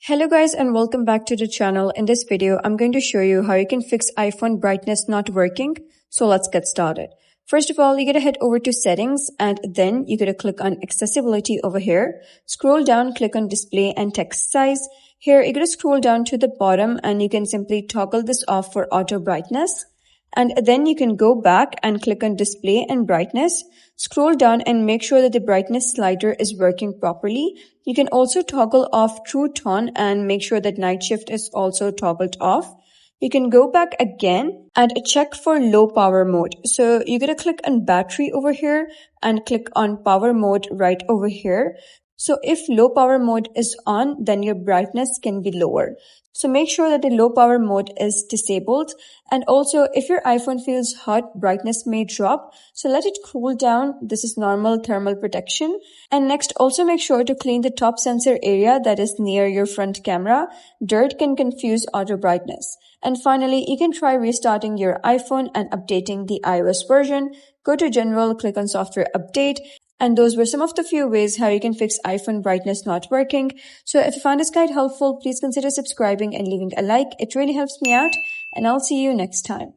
Hello guys and welcome back to the channel. In this video, I'm going to show you how you can fix iPhone brightness not working. So let's get started. First of all, you're going to head over to settings and then you're going to click on accessibility over here. Scroll down, click on display and text size. Here, you're going to scroll down to the bottom and you can simply toggle this off for auto brightness. And then you can go back and click on display and brightness. Scroll down and make sure that the brightness slider is working properly. You can also toggle off true tone and make sure that night shift is also toggled off. You can go back again and check for low power mode. So you're going to click on battery over here and click on power mode right over here. So if low power mode is on, then your brightness can be lower. So make sure that the low power mode is disabled. And also if your iPhone feels hot, brightness may drop. So let it cool down. This is normal thermal protection. And next, also make sure to clean the top sensor area that is near your front camera. Dirt can confuse auto brightness. And finally, you can try restarting your iPhone and updating the iOS version. Go to General, click on Software Update. And those were some of the few ways how you can fix iPhone brightness not working. So if you found this guide helpful, please consider subscribing and leaving a like. It really helps me out. And I'll see you next time.